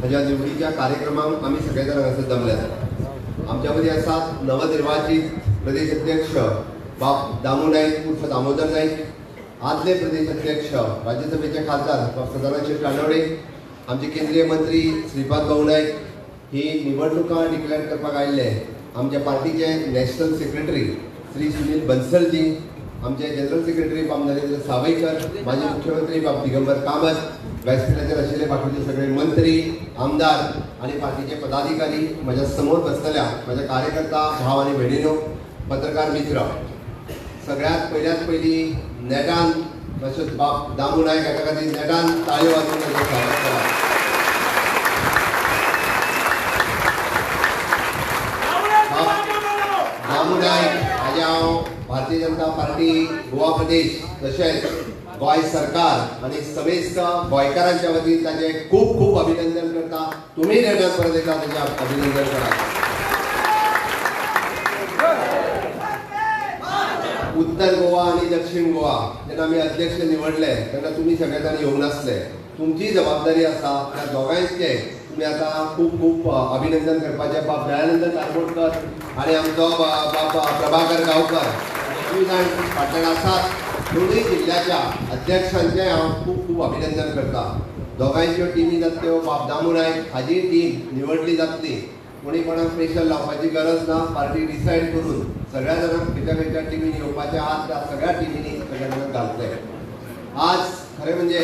हाज्या निवडीच्या कार्यक्रमाक आमी सगळे जाण हांगासर जमल्यात। आमच्या मदीं आसात नवनिर्वाचित प्रदेश अध्यक्ष बाब दामू नाईक उर्फ दामोदर नाईक, आदले प्रदेश अध्यक्ष राज्यसभेचे खासदार बाब सदानंद कानडे, आमचे केंद्रीय मंत्री श्रीपाद भाऊ नाईक, ही निवडणुका डिक्लेअर करपाक आयिल्ले आमच्या पार्टीचे नॅशनल सेक्रेटरी श्री सुनील बन्सलजी, आमचे जनरल सेक्रेटरी बाब नरेंद्र सावयकर, माजी मुख्यमंत्री बाब दिगंबर कामत, व्यासपीठाचेर आशिल्ले बाकीचे सगळे मंत्री, आमदार आणि पार्टीचे पदाधिकारी, माझ्या समोर बसलेल्या माझ्या कार्यकर्ता भाव आणि भयणीनो, पत्रकार मित्र, सगळ्यात पयली नेटान तशेंच बाब दामू नायक हाच्या खातीर नेटान ताळयो वाजोवन ताचें स्वागत करा। दामू नायक हाजे हांव भारतीय जनता पार्टी गोवा प्रदेश तशेंच गोंय सरकार आणि समेस्त गोंयकारांच्या वतीन ताचे खूप खूप अभिनंदन करता। तुम्ही नेटान परत एकदा ताचें अभिनंदन करा। उत्तर गोवा आणि दक्षिण गोवा जेन्ना आमी अध्यक्ष निवडले तेन्ना तुम्ही सगळे जाण येवंक नासले। तुमची जबाबदारी आसा त्या दोगांयचे तुम्ही आता खूप खूप अभिनंदन करपाचे। बाब दयानंद कारबोटकर आणि आमचो बाब प्रभाकर गांवकर तुम्ही जाण फाटल्यान आसात। दोनूय जिल्ह्याच्या अध्यक्षांचे हांव खूप खूप अभिनंदन करता। दोगांयच्यो टिमी जातल्यो बाब दामू नायक हाजी टीम निवडली जातली, कोणी कोणाक प्रेशर लावपाची गरज ना। पार्टी डिसायड करून सगळ्या जाणांक खंयच्या टिमीन येवपाचे आहात त्या सगळ्या टिमींनी सगळ्या जाणांक घालतले। आज खरें म्हणजे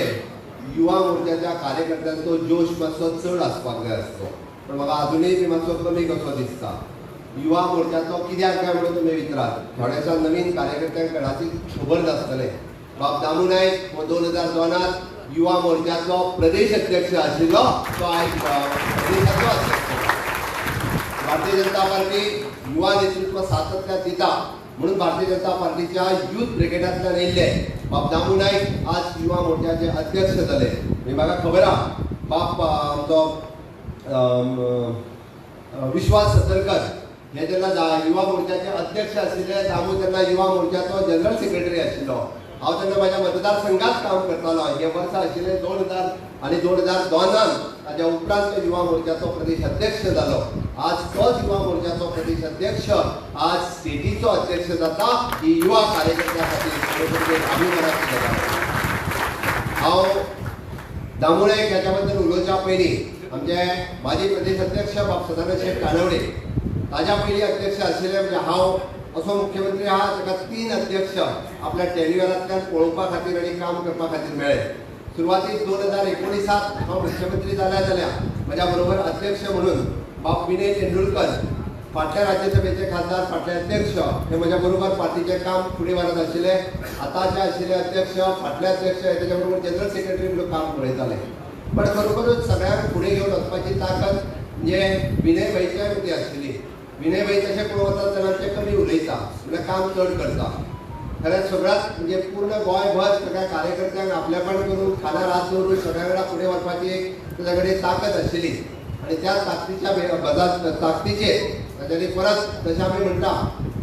युवा मोर्चाच्या कार्यकर्त्यांचो जोश मातसो चड आसपाक जाय आसतो, पण म्हाका अजुनूय बी मातसो कमी कसो दिसता। युवा मोर्चाचो कित्याक काय म्हणून तुमी विचारात, थोड्याशा नवीन कार्यकर्त्यांक कदाचित खबर नासतलें। बाब दामू नायक हो 2002 युवा मोर्चाचो प्रदेश अध्यक्ष आशिल्लो, तो आयज प्रदेशाचो अध्यक्ष। भारतीय जनता पार्टी युवा नेतृत्व सातत्यात दिता म्हणून भारतीय जनता पार्टीच्या युथ ब्रिगेडांतल्यान येयल्ले बाब दामू नायक आज युवा मोर्चाचे अध्यक्ष जाले। म्हाका खबर आहा बाब आमचो विश्वास सतरकर हे जेन्ना युवा मोर्चाचे अध्यक्ष आशिल्ले, दामू तेन्ना युवा मोर्चाचो जनरल सेक्रेटरी आशिल्लो। हांव तेन्ना म्हाज्या मतदारसंघात काम करतालो। हे वर्स आशिल्ले 2000 आणि 2002 ताच्या उपरांत युवा मोर्चाचो प्रदेश अध्यक्ष जालो। आज तोच युवा मोर्चाचो प्रदेश अध्यक्ष आज स्टेटीचो अध्यक्ष जाता, ही युवा कार्यकर्त्यां खातीर अभिमानाची गजाल। हांव दामू नायक ह्याच्या बद्दल उलोवच्या पयलीं आमचे माजी प्रदेश अध्यक्ष बाब सदानंद कानडे ताज्या पयलीं अध्यक्ष आशिल्ले म्हणजे हांव असो मुख्यमंत्री आहा ताका 3 अध्यक्ष आपल्या टेन्युअरांतल्यान पळोवपा खातीर आनी काम करपा खातीर मेळ्ळे। सुरवातीक 2019 हांव मुख्यमंत्री जाल्या म्हज्या बरोबर अध्यक्ष म्हणून बाब विनय तेंडुलकर, फाटल्या राज्यसभेचे खासदार, फाटले अध्यक्ष हे म्हज्या बरोबर पार्टीचे काम फुडें व्हरत आशिल्ले। आतांचे आशिल्ले अध्यक्ष, फाटले अध्यक्ष हे तेच्या बरोबर जनरल सेक्रेटरी म्हणून काम पळयताले। पण खरोखरच सगळ्यांक फुडें घेवन वचपाची ताकद म्हणजे विनय भाईच्या मदीं आशिल्ली। विनय भाई तशें पळोवंक वचत जाल्यार ते कमी उलयता, म्हळ्यार काम चड करता। खरें सगळ्यात म्हणजे पूर्ण गोंयभर सगळ्या कार्यकर्त्यांक आपल्यापण करून खानार हात दवरून सगळ्या वेळा फुडें वचपाची एक ताचे कडेन ताकद आशिल्ली आणि त्या ताकदीचेर ताच्यानी परत जशें आमी म्हणटा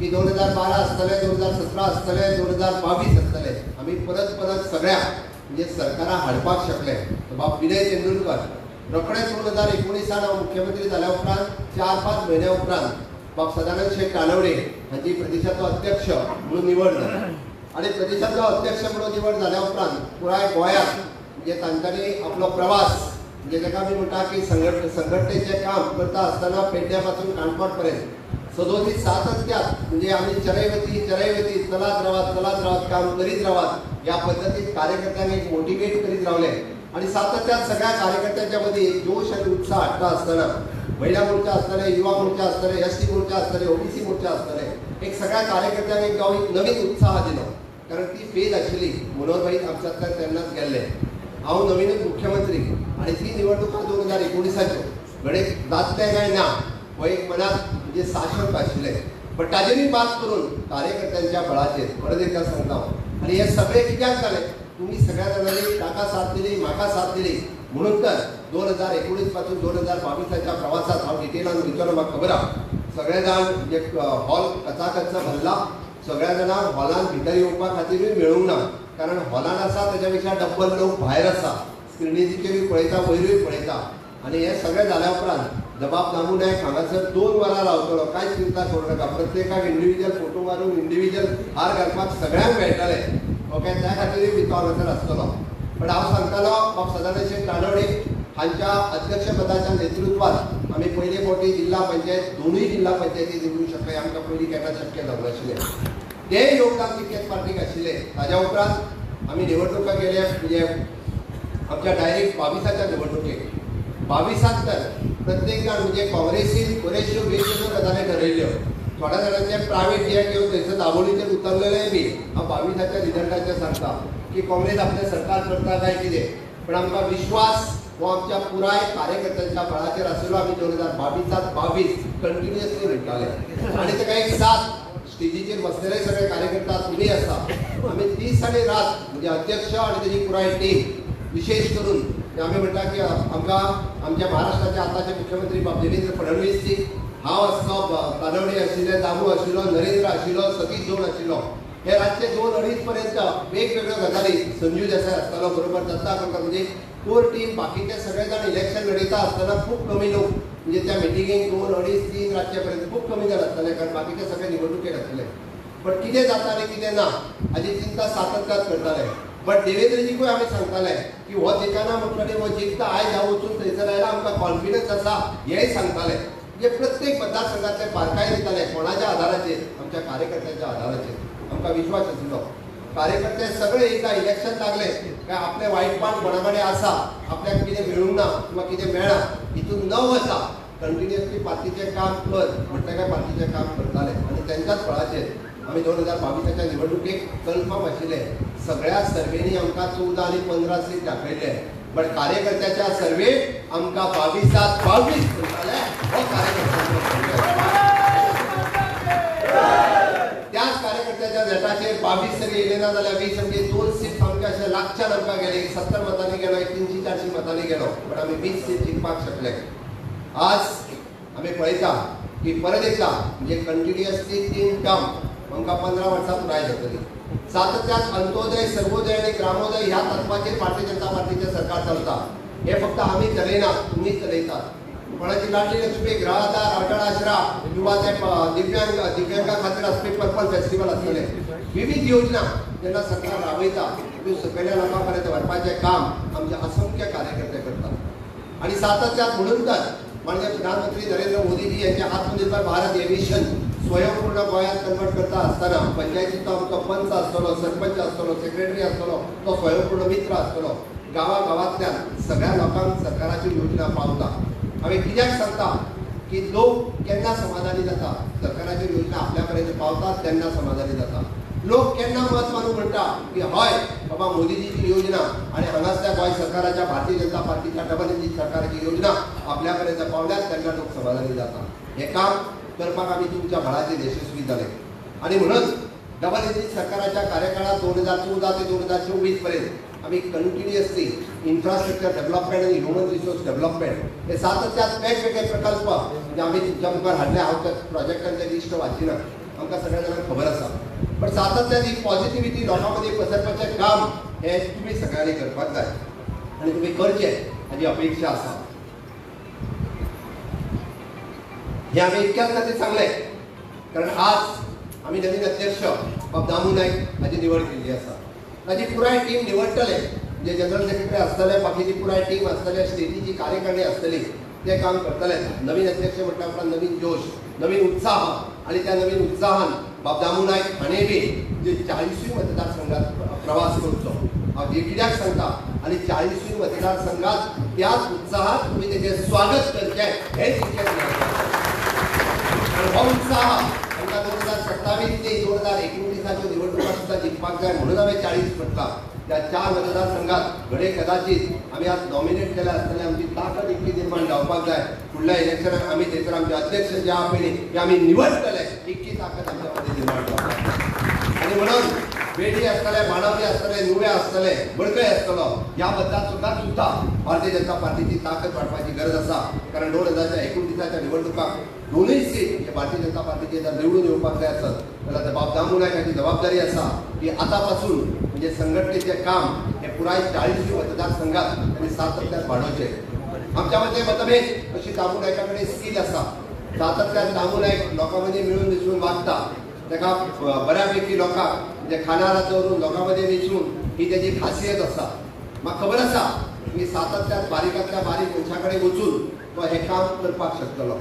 की 2012 आसतले, 2017 आसतले, 2022 आसतले, आमी परत सगळ्या म्हणजे सरकारा हाडपाक शकले। बाब विनय तेंडुलकर रोखडेच 2019 हांव मुख्यमंत्री जाल्या उपरांत 4-5 म्हयन्या उपरांत बाब सदानंद कानडे हांची प्रदेशाचो अध्यक्ष म्हणून निवड जाली आणि प्रदेशाचो अध्यक्ष म्हणून निवड जाल्या उपरांत पुराय गोंयांत म्हणजे तांच्यांनी आपलो प्रवास म्हणजे जाका आमी म्हणटा की संघटनेचें काम करता आसतना पेडण्या पासून काणकोण पर्यंत सदोदीत सातत्यात म्हणजे आमी चरैवती चलत रावात काम करीत रावात ह्या पद्दतीन कार्यकर्त्यांक एक मोटिवेट करीत रावले आणि सातत्यात सगळ्या कार्यकर्त्यांच्या मदीं एक जोश आणि उत्साह हाडटा आसतना महिला मोर्चा आसतले, युवा मोर्चा आसतले, एसटी मोर्चा आसतले, ओबीसी मोर्चा आसतले, एक सगळ्या कार्यकर्त्यांक एक नवीन उत्साह दिलो। कारण ती फेज आशिल्ली मनोहर भाई आमच्यातल्यान तेन्नाच गेल्ले। हांव नवीनच मुख्यमंत्री आणि ती निवडणुका 2019च्यो घडये जातले काय ना हो एक मनात म्हणजे साशंक आशिल्ले, पण ताजेरूय मात करून कार्यकर्त्यांच्या बळाचेर परत एकदा सांगता आणि हे सगळे कित्याक जाले, तुम्ही सगळ्या जाणांनी ताका साथ दिली, म्हाका साथ दिली म्हणून तर 2019 पासून 2022च्या प्रवासात हांव डिटेलान वयतलो। म्हाका खबर आहा सगळे जाण म्हणजे हॉल कचाकच भरला, सगळ्या जाणांक हॉलान भितर येवपा खातीरूय मेळूंक ना, कारण हॉलान आसा तेच्या पेक्षा डब्बल लोक भायर आसा, स्क्रिनीचेरूय पळयता, वयरूय पळयता। आणि हे सगळें जाल्या उपरांत जबाब दामू नायक हांगासर 2 वरां रावतलो, कांयच चिंता करूं नाका. प्रत्येकाक इंडिव्हिज्युअल फोटो मारून इंडिव्हिज्युअल हार घालपाक सगळ्यांक मेळटले. ओके, त्या खातीर बी तो हांगासर आसतलो. पण हांव सांगतालो बाब सदानंद तानवडे हांच्या अध्यक्षपदाच्या नेतृत्वात आमी पयले फावटी जिल्हा पंचायत दोनूय जिल्हा पंचायती जिखूंक शकले. आमकां पयलीं केन्ना शक्य जावंक नाशिल्लें. ते योगदान तिकेट पार्टीक आशिल्लें. ताज्या उपरांत आमी निवडणुका गेले, म्हणजे आमच्या डायरेक्ट 22च्या निवडणुकेक 22 तर प्रत्येक जाण म्हणजे काँग्रेसीन बऱ्योचश्यो वेगवेगळ्यो गजाली ठरयल्ल्यो. थोड्या जाणांचे प्रायवेट जेट घेवन थंयसर दाबोळीचेर उतरलेले बी. हांव 22च्या रिजल्टाचेर सांगता की काँग्रेस आपलें सरकार करता काय कितें, पण आमकां विश्वास हो आमच्या पुराय कार्यकर्त्यांच्या बळाचेर आशिल्लो. आमी 2022 कंटिन्युअसली म्हणटाले आनी ताका एक साथ स्टेजीचेर बसलेले सगळे कार्यकर्ता तुमी आसा. आमी दीस आनी रात म्हणजे अध्यक्ष आनी तेजी पुराय टीम विशेष करून आमी म्हणटा की आमकां आमच्या महाराष्ट्राचे आतांचे मुख्यमंत्री बाब देवेंद्र फडणवीस जी, हांव आसलो, तानवडे आशिल्ले, दामू आशिल्लो, नरेंद्र आशिल्लो, सतीश जोड आशिल्लो, हे रातचे 2-2:30 पर्यंत वेगवेगळ्यो गजाली, संजू देसाय आसतालो बरोबर, दत्ता करता, म्हणजे कोर टीम बाकीचे सगळे जाण इलेक्शन लढयता आसतना खूब कमी लोक म्हणजे त्या मिटिंगेक 2-2:30-3 रातचे पर्यंत खूब कमी जाण आसताले, कारण बाकीचे सगळे निवडणुकेक आसले. पण कितें जाता आनी कितें ना हाची चिंता सातत्यान करताले. बट देवेंद्रजीकूय आमी सांगताले की हो जिखना म्हणटरी हो जिखता, आयज हांव वचून थंयसर आयला, आमकां कॉन्फिडन्स आसा हेंय सांगताले. म्हणजे प्रत्येक मतदारसंघातले बारकाय दिताले कोणाच्या आधाराचेर, आमच्या कार्यकर्त्यांच्या आधाराचेर आमकां विश्वास आशिल्लो. कार्यकर्ते सगळे एकदा इलेक्शन लागले काय आपले वायटपण कोणा कडेन आसा, आपल्याक कितें मेळूंक ना किंवा कितें मेळ्ळा हितून न वता कंटिन्युअसली पार्टीचें काम कर म्हणटल्या पार्टीचें काम करताले. आनी तेंच्याच फळाचेर आमी 2022च्या निवडणुकेक कन्फर्म आशिल्ले. सगळ्या सर्वेनी आमकां 14 आनी 15 सीट दाखयल्ले, बट कार्यकर्त्याच्या सर्वेक आमकां 22 करताले. हो कार्यकर्त्यांचो त्याच कार्यकर्त्याच्या नेटाचेर 22 जरी येयले ना जाल्यार 20 म्हणजे 2 सीट आमकां अशें लागच्यान आमकां गेले. 70 मतांनी गेलो, 300-400 मतांनी गेलो, पण आमी 20 सीट जिखपाक शकले. आज आमी पळयता की परत एकदा म्हणजे कंटिन्युअसली 3 टर्म आमकां 15 वर्सां पुराय जातली. सातत्यान अंत्योदय, सर्वोदय आनी ग्रामोदय ह्या तत्वाचेर भारतीय जनता पार्टीचें सरकार चलता. हे फक्त आमी चलयना, तुमीच चलयतात. कोणाची लाडली लक्ष्मी, ग्रहादार, अटळ आश्रा किंवा ते दिव्यांगा खातीर आसपी पर्पल फेस्टिवल आसतले, विविध योजना जेन्ना सरकार राबयता त्यो सकयल्या लोकां पर्यंत व्हरपाचें काम आमचे असंख्य कार्यकर्ते करतात. आनी सातत्यान म्हणून तर म्हणजे प्रधानमंत्री नरेंद्र मोदीजी यांचे आत्मनिर्भर भारत हे मिशन स्वयंपूर्ण गोंयांत कन्वर्ट करता आसतना पंचायतीचो आमचो पंच आसतलो, सरपंच आसतलो, सेक्रेटरी आसतलो, तो स्वयंपूर्ण मित्र आसतलो. गांवागांवांतल्यान सगळ्या लोकांक सरकाराची योजना पावता. हांवें कित्याक सांगता की लोक केन्ना समाधानी जाता, सरकाराच्यो योजना आपल्या पर्यंत पावतात तेन्ना समाधानी जाता. लोक केन्ना मत मानून म्हणटा की हय बाबा मोदीजीची योजना आनी हांगासल्या गोंय सरकाराच्या भारतीय जनता पार्टीच्या डबल इंजीन सरकाराची योजना आपल्या पर्यंत पावल्यात तेन्ना लोक समाधानी जाता. हे काम करपाक आमी तुमच्या बळाचेर यशस्वी जाले. आनी म्हणून डबल इंजीन सरकाराच्या कार्यकाळात 2014 ते 2024 पर्यंत आमी कंटिन्युअसली इन्फ्रास्ट्रक्चर डेव्हलपमेंट आनी ह्युमन रिसोर्स डेव्हलपमेंट हे सातत्यान वेगवेगळे प्रकल्प म्हणजे आमी तुमच्या मुखार हाडले. हांव त्या प्रोजेक्टांचे लिस्ट वाचिना, आमकां सगळ्या जाणांक खबर आसा. पण सातत्यान ही पॉझिटिव्हिटी लोकां मदीं पसरपाचें काम हे तुमी सगळ्यांनी करपाक जाय आनी तुमी करचें हाची अपेक्षा आसा. हे आमी इतक्याच खातीर सांगलें कारण आज आमी नवीन अध्यक्ष बाब दामू नायक हाची निवड केल्ली आसा. ताची पुराय टीम निवडटले, जे जनरल सेक्रेटरी आसतले, बाकीची पुराय टीम आसतले, स्टेजीची कार्यकारिणी आसतली, ते काम करतले. नवीन अध्यक्ष म्हटल्या उपरांत नवीन जोश, नवीन उत्साह आनी त्या नवीन उत्साहान बाब दामू नायक हाणें बी जे 40 मतदारसंघात प्रवास करचो. हांव जे कित्याक सांगता आनी 40 मतदारसंघात त्याच उत्साहात तुमी तेजें स्वागत करचें हें तितकेंच हो उत्साह आमकां 2027 ते 2029 निवडणुका सुद्धा जिखपाक जाय. म्हणून हांवें 40 म्हटलां. त्या 4 मतदारसंघात घडे कदाचित आमी आज नॉमिनेट केल्या आसतले आमची ताकद इतकी निर्माण जावपाक जाय. फुडल्या इलेक्शनाक आमी थंयसर आमचे अध्यक्ष जे आहा पळय ते आमी निवडटले, इतकी ताकद आमच्या मदीं निर्माण जावपाक. आनी म्हणून बेडी आसतले, बाणावली आसतले, नुवे आसतले, बळकय आसतलो, ह्या मतदारसंघात सुद्धा भारतीय जनता पार्टीची ताकद वाडपाची गरज आसा. कारण 2029 निवडणुकाक दोनूय सीट हे भारतीय जनता पार्टीचे जर निवडून येवपाक जाय आसत जाल्यार बाब दामू नायक हाची जबाबदारी आसा की आतां पासून म्हणजे संघटनेचें काम हे पुराय 40 मतदारसंघात आनी सातत्यान वाडोवचें. आमच्या मध्ये मतभेद अशी दामू नायकाकडे स्किल आसा, सातत्यान दामू नायक लोकांमध्ये मिळून मिसळून वागता, ताका बऱ्यापैकी लोकांक म्हणजे खाणारा दवरून लोकांमध्ये मिसळून ही त्याची खासियत आसा. म्हाका खबर आसा की सातत्यान बारीकांतल्या बारीक मनशाकडे वचून तो हे काम करपाक शकतलो.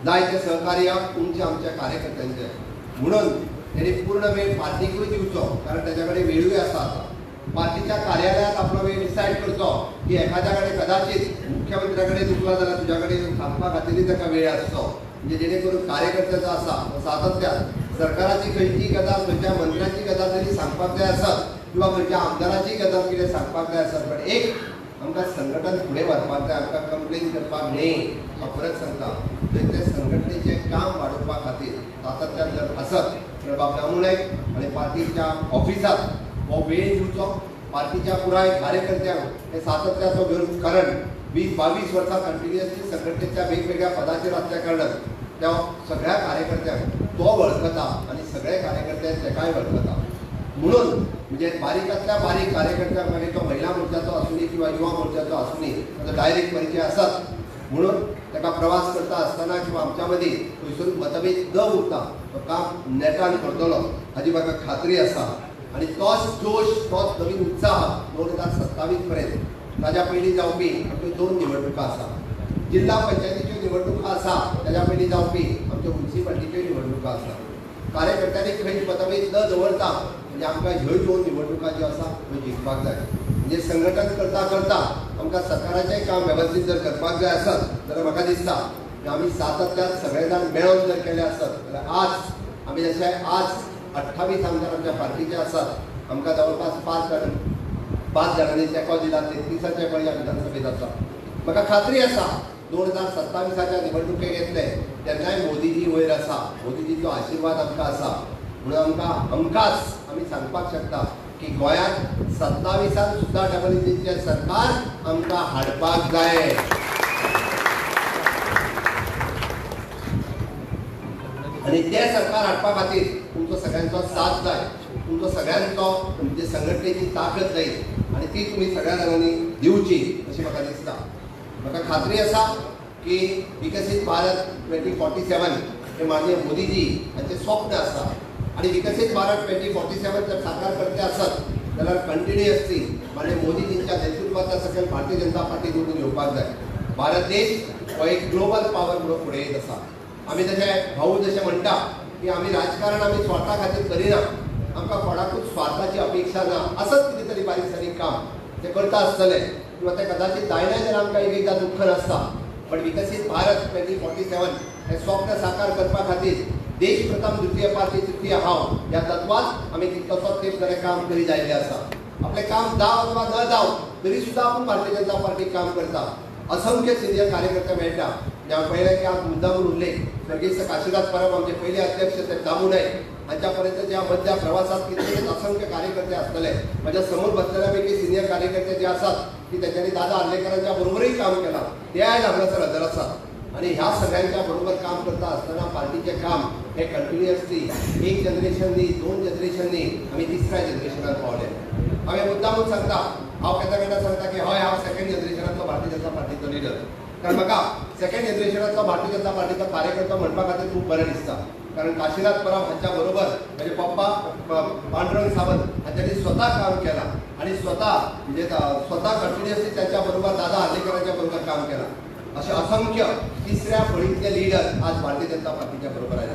जायते सहकार्य तुमचे आमच्या कार्यकर्त्यांचे, म्हणून त्यांनी पूर्ण वेळ पार्टीकूय दिवचो, कारण त्याच्याकडे वेळूय आसा. आता पार्टीच्या कार्यालयात आपलो वेळ डिसायड करचो की एखाद्याकडे कदाचित मुख्यमंत्र्याकडे चुकला जाल्यार तुझ्याकडे थांबपा खातीरय ताका वेळ आसचो, म्हणजे जेणे करून कार्यकर्त्याचो आसा सातत्यान सरकाराची खंयची गजाल खंयच्या मंत्र्याची गजाल तरी सांगपाक जाय आसत किंवा खंयच्या आमदाराची गजाल कितें सांगपाक जाय आसत, पण एक आमकां संघटन फुडें व्हरपाक जाय, आमकां कंप्लेन करपाक न्ही. हांव परत सांगता, ते संघटनेचें काम वाडोवपा खातीर सातत्यान जर आसत तर बाब दामू नायक आनी पार्टीच्या ऑफिसांत हो वेळ दिवचो. पार्टीच्या पुराय कार्यकर्त्यांक हे सातत्याचो घेवन, कारण 20-22 वर्सां कंटिन्युअसली संघटनेच्या वेगवेगळ्या पदाचेर आसल्या कारणान त्या सगळ्या कार्यकर्त्यांक तो वळखता आनी सगळे कार्यकर्ते तेकाय वळखता. म्हणून म्हणजे बारीकांतल्या बारीक कार्यकर्त्यांक मागीर तो महिला मोर्चाचो आसूनी किंवा युवा मोर्चाचो आसूनी ताचो डायरेक्ट परिचय आसात. म्हणून ताका प्रवास करता आसतना किंवा आमच्या मदीं खंयसरूय मतभेद न उरता तो काम नेटान करतलो हाची म्हाका खात्री आसा. आनी तोच जोश, तोच नवीन उत्साह 2027 पर्यंत ताच्या पयलीं जावपी आमच्यो 2 निवडणुका आसा. जिल्हा पंचायतीच्यो निवडणुका आसा, ताच्या पयलीं जावपी आमच्यो म्युनिसिपालिटीच्यो निवडणुका आसा. कार्यकर्त्यांनी खंय मतभेद न दवरता म्हणजे आमकां ह्यो 2 निवडणुका ज्यो आसा त्यो जिखपाक जाय. म्हणजे संघटन करता करता आमकां सरकाराचें काम वेवस्थीत जर करपाक जाय आसत जाल्यार म्हाका दिसता की आमी सातत्यान सगळे जाण मेळोन जर केले आसत जाल्यार आज आमी जशे आज 28 आमदार आमच्या पार्टीचे आसात, आमकां जवळपास 5 जाणांनी तेंको दिला, 33चे पळय विधानसभेत आसा. म्हाका खात्री आसा 2027च्या निवडणुकेक येतले तेन्नाय मोदीजी वयर आसा, मोदीजीचो आशिर्वाद आमकां आसा. म्हणून आमकां हमखास आमी सांगपाक शकता की गोंयांत 27 सुद्धा डबल इंजिनचें सरकार आमकां हाडपाक जाय. आणि ते सरकार हाडपा खातीर तुमचो सगळ्यांचो साथ जाय, तुमचो सगळ्यांचो म्हणजे संघटनेची ताकद जाय आणि ती तुम्ही सगळ्या जाणांनी दिवची अशी म्हाका दिसता. म्हाका खात्री आसा की विकसीत भारत 2047 हे माननीय मोदीजी हांचें स्वप्न आसा आणि विकसीत भारत 2047 जर साकार करते आसत जाल्यार कंटिन्युअसली माननीय मोदीजींच्या नेतृत्वाच्या सकयल भारतीय जनता पार्टी निवडून येवपाक जाय. भारत देश हो एक ग्लोबल पॉवर म्हणून फुडें येत आसा. आमी जशे भाऊ जशे म्हणटा की आमी राजकारण आमी स्वार्था खातीर करिना, आमकां कोणाकूच स्वार्थाची अपेक्षा ना. असत कितें तरी बारीक सारीक काम ते करता आसतले किंवा ते कदाचित जायना जाल्यार आमकां एकदा दुख्ख नासता. पण विकसीत भारत 2047 हे स्वप्न साकार करपा खातीर देश प्रथम द्वितीय पार्टी तृतीय हांव या तत्वात आमी कितलोसोच तेंप जाल्यार काम करीत आयिल्ले आसा. आपलें काम जावं अथवा न जावं तरी सुद्दां आपूण भारतीय जनता पार्टीक काम करता. असंख्य सिनियर कार्यकर्ते मेळटा. हांव पळयलें की आज मुद्दामून उरले स्वर्गीय काशीनाथ परब आमचे पयले अध्यक्ष ते दामू नायक हांच्या पर्यंत ज्या मध्या प्रवासात कितलेच असंख्य कार्यकर्ते आसतले. माझ्या समोर बसलेल्यापैकी सिनियर कार्यकर्ते जे आसात की त्यांनी दादा आर्लेकरांच्या बरोबरही काम केला ते आयज हांगासर हजर आसात आणि ह्या सगळ्यांच्या बरोबर काम करता असताना पार्टीचे काम हे कंटिन्युअसली एक जनरेशन न्ही 2 जनरेशननी आमी तिसऱ्या जनरेशनात पावले. हांवें मुद्दामून सांगता, हांव केन्ना सांगता की हय हांव सेकंड जनरेशनाचो भारतीय जनता पार्टीचो लिडर. कारण म्हाका सेकंड जनरेशनाचो भारतीय जनता पार्टीचो कार्यकर्तो म्हणपा खातीर खूब बरें दिसता. कारण काशीनाथ परब हांच्या बरोबर म्हणजे पप्पा पांडुरंग सावंत हांच्यांनी स्वता काम केला आणि स्वता कंटिन्युअसली त्यांच्या बरोबर दादा आर्लेकरांच्या बरोबर काम केला. असे असंख्य तिसऱ्या फळीतले लिडर आज भारतीय जनता पार्टीच्या बरोबर आले.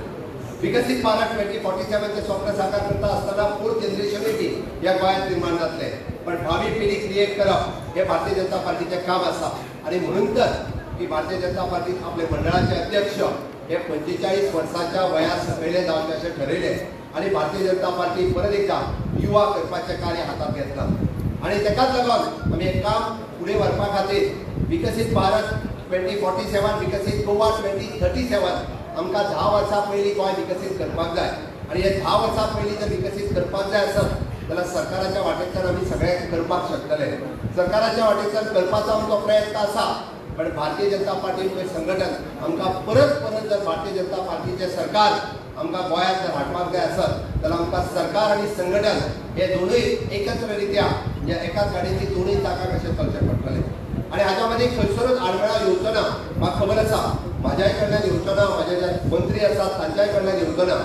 विकसित भारत 2047 स्वप्न साकार करता असताना 4th जनरेशनची या गोंयांत निर्माण जातले. पण भावी पिढी क्रिएट करप हे भारतीय जनता पार्टीचे काम आसा आणि म्हणून तर की भारतीय जनता पार्टीत आपले मंडळाचे अध्यक्ष हे 45 वर्साच्या वया सकयले जावचे असे ठरयले आणि भारतीय जनता पार्टी परत एकदा युवा करपाचे कार्य हातात घेतला आणि तेकाच लागून आमी एक काम फुडें व्हरपा खातीर विकसीत भारत 2047 विकसीत गोवा 2037 आमकां 10 वर्सां पयलीं गोंय विकसीत करपाक जाय आणि हे 10 वर्सां पयलीं जर विकसीत करपाक जाय आसत जाल्यार सरकाराच्या वाटेच्यान आमी सगळे करपाक शकतले. सरकाराच्या वाटेच्यान करपाचो आमचो प्रयत्न आसा. पण भारतीय जनता पार्टी संघटन आमकां परत जर भारतीय जनता पार्टीचे सरकार आमकां गोंयांत जर हाडपाक जाय आसत जाल्यार आमकां सरकार आनी संघटन हे दोनूय एकत्र रित्या म्हणजे एकाच गाडयेची दोनूय चाकां कशें चलचें पडटलें आणि हाच्या खंयसरूच आडमेळा येवचो ना म्हाका खबर आसा. म्हाज्याय कडल्यान येवचो ना, म्हाजे जे मंत्री आसात तांच्याय कडल्यान येवचो ना.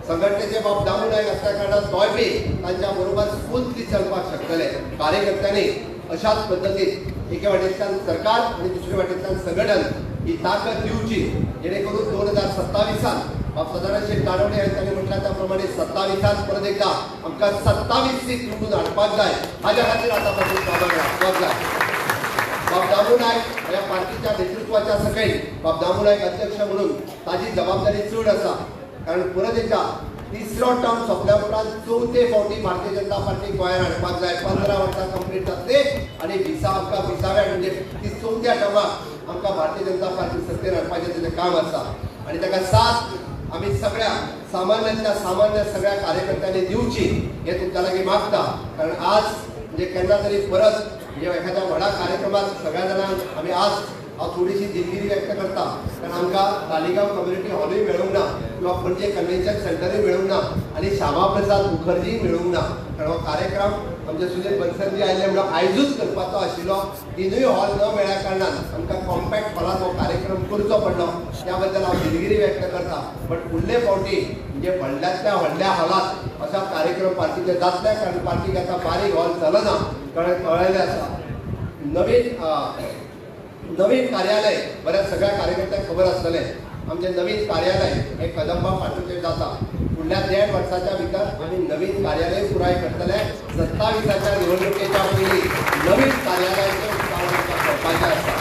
संघटनेचे बाब दामू नायक आसल्या कारणान तोय बी तांच्या बरोबर स्फूर्ती चलपाक शकतले. कार्यकर्त्यांनी अशाच पद्दतीन एके वाटेंतल्यान सरकार आणि दुसरे वाटेंतल्यान संघटन ही ताकद दिवची, जेणे करून 2027 बाब सदानंद शेठ नाडवणे यांनी म्हटल्या त्या प्रमाणे 27 परत एकदा आमकां 27 सीट निवडून हाडपाक जाय. हाच्या खातीर आतां पासून कामाक लागपाक जाय. बाब दामू नायक ह्या पार्टीच्या नेतृत्वाच्या सकयल बाब दामू नायक अध्यक्ष म्हणून ताजी जबाबदारी चड आसा. कारण परत एकदा तिसरो टर्म सोंपल्या उपरांत चवथे फावटी भारतीय जनता पार्टी गोंयांत हाडपाक जाय. 15 वर्सां कंप्लीट जातली आणि आमकां 20व्या म्हणजे ती चवथ्या टर्माक आमकां भारतीय जनता पार्टी सत्तेर हाडपाचें तेजें काम आसा. आणि ताका साथ आमी सगळ्या सामान्यांतल्या सामान्य सगळ्या कार्यकर्त्यांनी दिवची हे तुमच्या लागीं मागता. कारण आज म्हणजे केन्ना तरी परत म्हणजे एखाद्या व्हडा कार्यक्रमात सगळ्या जाणांक आमी आज हांव थोडीशी दिलगिरी व्यक्त करता. कारण आमकां तालिगांव कम्युनिटी हॉलूय मेळूंक ना किंवा पणजे कन्व्हेन्शन सेंटरूय मेळूंक ना आणि श्यामा प्रसाद मुखर्जी मेळूंक ना. कारण हो कार्यक्रम आमचे सुनील बन्सलजी आयिल्ले म्हणून आयजूच करपाचो आशिल्लो. तिनूय हॉल न मेळ्ळ्या कारणान आमकां कॉम्पॅक्ट हॉलांत हो कार्यक्रम करचो पडलो. त्या बद्दल हांव दिलगिरी व्यक्त करता. बट फुडले फावटी म्हणजे व्हडल्यांतल्या व्हडल्या हॉलांत अशा कार्यक्रम पार्टीचे जातले. कारण पार्टीक आतां बारीक हॉल चलना कळयलें आसा. नवीन कार्यालय बऱ्याच सगळ्या कार्यकर्त्यांक खबर आसतलें. आमचें नवीन कार्यालय हे कदंबा फाटोचेर जाता. फुडल्या 1.5 वर्साच्या भितर आमी नवीन कार्यालय पुराय करतले. 27च्या निवडणुकेच्या पयलीं नवीन कार्यालयाचें उक्तावण करपाचें आसा.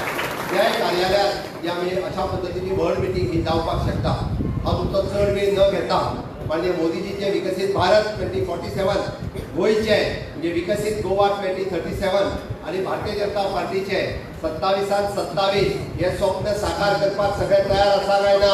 ह्या कार्यालयात आमी अशा पद्दतीची व्हड मिटींग ही जावपाक शकता. हांव तुमचो चड वेळ न घेता. माननीय मोदीजीचे विकसीत भारत 2047 गोंयचे म्हणजे विकसीत गोवा 2037 आणि भारतीय जनता पार्टीचे 27 हे स्वप्न साकार करपाक सगळे तयार आसा काय ना?